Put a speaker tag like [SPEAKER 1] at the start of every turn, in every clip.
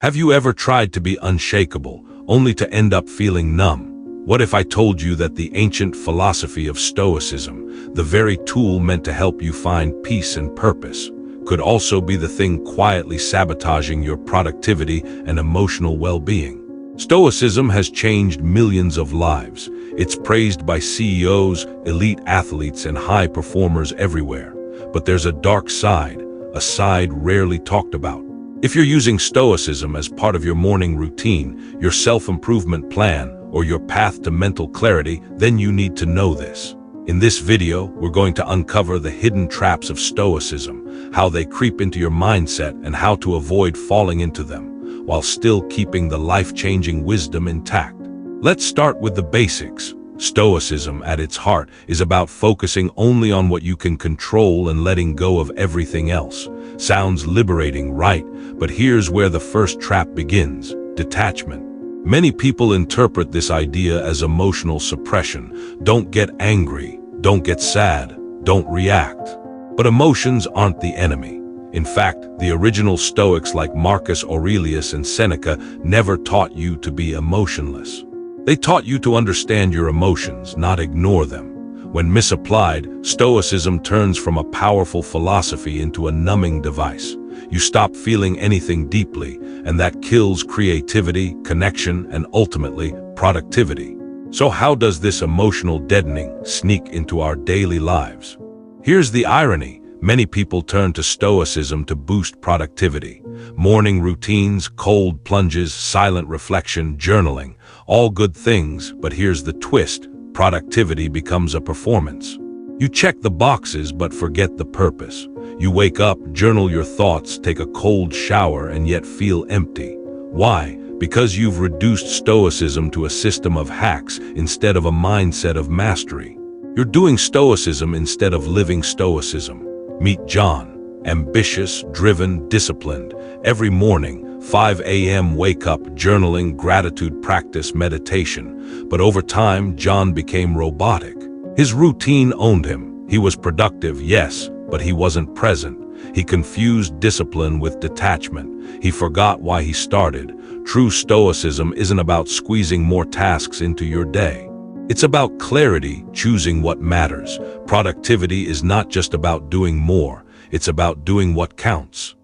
[SPEAKER 1] Have you ever tried to be unshakable, only to end up feeling numb? What if I told you that the ancient philosophy of Stoicism, the very tool meant to help you find peace and purpose, could also be the thing quietly sabotaging your productivity and emotional well-being? Stoicism has changed millions of lives. It's praised by CEOs, elite athletes, and high performers everywhere. But there's a dark side, a side rarely talked about. If you're using Stoicism as part of your morning routine, your self-improvement plan, or your path to mental clarity, then you need to know this. In this video, we're going to uncover the hidden traps of Stoicism, how they creep into your mindset, and how to avoid falling into them, while still keeping the life-changing wisdom intact. Let's start with the basics. Stoicism, at its heart, is about focusing only on what you can control and letting go of everything else. Sounds liberating, right? But here's where the first trap begins: detachment. Many people interpret this idea as emotional suppression. Don't get angry, don't get sad, don't react. But emotions aren't the enemy. In fact, the original Stoics like Marcus Aurelius and Seneca never taught you to be emotionless. They taught you to understand your emotions, not ignore them. When misapplied, Stoicism turns from a powerful philosophy into a numbing device. You stop feeling anything deeply, and that kills creativity, connection, and ultimately, productivity. So how does this emotional deadening sneak into our daily lives? Here's the irony. Many people turn to Stoicism to boost productivity. Morning routines, cold plunges, silent reflection, journaling, all good things, but here's the twist: productivity becomes a performance. You check the boxes but forget the purpose. You wake up, journal your thoughts, take a cold shower, and yet feel empty. Why? Because you've reduced Stoicism to a system of hacks instead of a mindset of mastery. You're doing Stoicism instead of living Stoicism. Meet John, ambitious, driven, disciplined. Every morning, 5 a.m. wake up, journaling, gratitude practice, meditation. But over time, John became robotic. His routine owned him. He was productive, yes, but he wasn't present. He confused discipline with detachment. He forgot why he started. True Stoicism isn't about squeezing more tasks into your day. It's about clarity, choosing what matters. Productivity is not just about doing more, it's about doing what counts.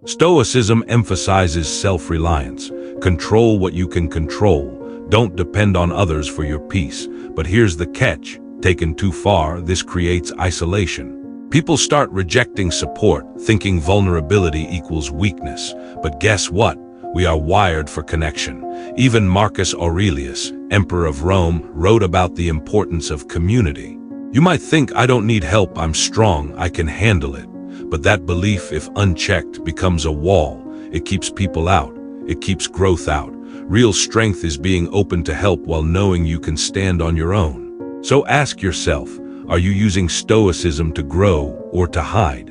[SPEAKER 1] Stoicism emphasizes self-reliance. Control what you can control. Don't depend on others for your peace. But here's the catch: taken too far, this creates isolation. People start rejecting support, thinking vulnerability equals weakness. But guess what? We are wired for connection. Even Marcus Aurelius, Emperor of Rome, wrote about the importance of community. You might think, I don't need help, I'm strong, I can handle it. But that belief, if unchecked, becomes a wall. It keeps people out. It keeps growth out. Real strength is being open to help while knowing you can stand on your own. So ask yourself, are you using Stoicism to grow or to hide?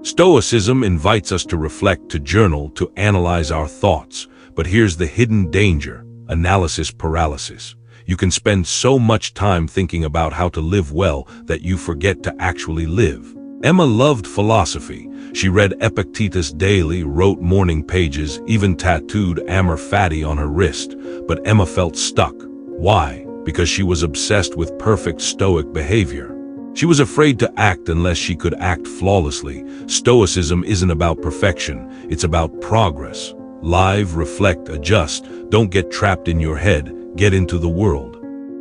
[SPEAKER 1] Stoicism invites us to reflect, to journal, to analyze our thoughts. But here's the hidden danger: analysis paralysis. You can spend so much time thinking about how to live well that you forget to actually live. Emma loved philosophy. She read Epictetus daily, wrote morning pages, even tattooed Amor Fati on her wrist. But Emma felt stuck. Why? Because she was obsessed with perfect Stoic behavior. She was afraid to act unless she could act flawlessly. Stoicism isn't about perfection, it's about progress. Live, reflect, adjust. Don't get trapped in your head, get into the world.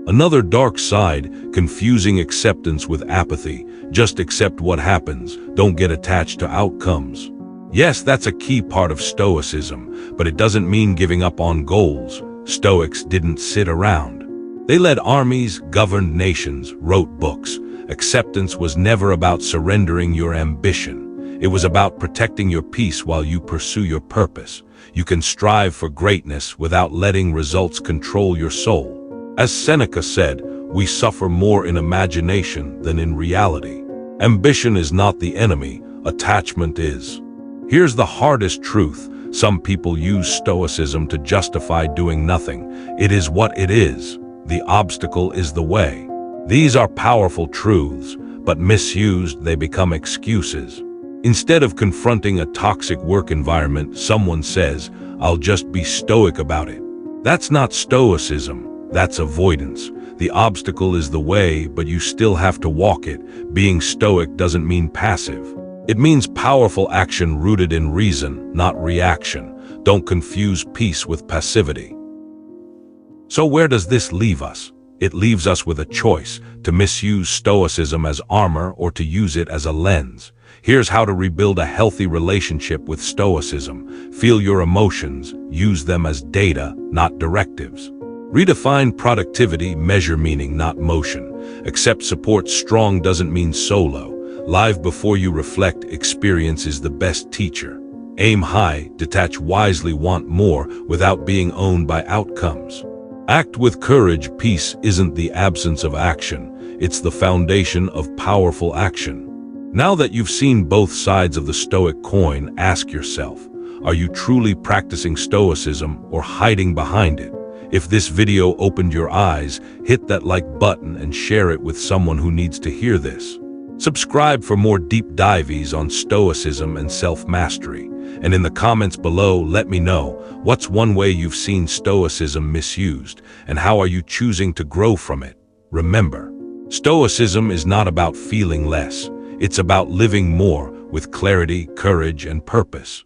[SPEAKER 1] Another dark side: confusing acceptance with apathy. Just accept what happens, don't get attached to outcomes. Yes, that's a key part of Stoicism, but it doesn't mean giving up on goals. Stoics didn't sit around. They led armies, governed nations, wrote books. Acceptance was never about surrendering your ambition. It was about protecting your peace while you pursue your purpose. You can strive for greatness without letting results control your soul. As Seneca said, we suffer more in imagination than in reality. Ambition is not the enemy, attachment is. Here's the hardest truth: some people use Stoicism to justify doing nothing. It is what it is. The obstacle is the way. These are powerful truths, but misused, they become excuses. Instead of confronting a toxic work environment, someone says, I'll just be stoic about it. That's not stoicism, that's avoidance. The obstacle is the way, but you still have to walk it. Being stoic doesn't mean passive. It means powerful action rooted in reason, not reaction. Don't confuse peace with passivity. So where does this leave us? It leaves us with a choice, to misuse stoicism as armor or to use it as a lens. Here's how to rebuild a healthy relationship with stoicism. Feel your emotions, use them as data, not directives. Redefine productivity, measure meaning, not motion. Accept support strong doesn't mean solo. Live before you reflect, experience is the best teacher. Aim high, detach wisely, want more, without being owned by outcomes. Act with courage. Peace isn't the absence of action, it's the foundation of powerful action. Now that you've seen both sides of the Stoic coin, ask yourself, are you truly practicing Stoicism or hiding behind it? If this video opened your eyes, hit that like button and share it with someone who needs to hear this. Subscribe for more deep dives on Stoicism and self-mastery. And in the comments below, let me know, what's one way you've seen Stoicism misused, and how are you choosing to grow from it? Remember, Stoicism is not about feeling less. It's about living more with clarity, courage, and purpose.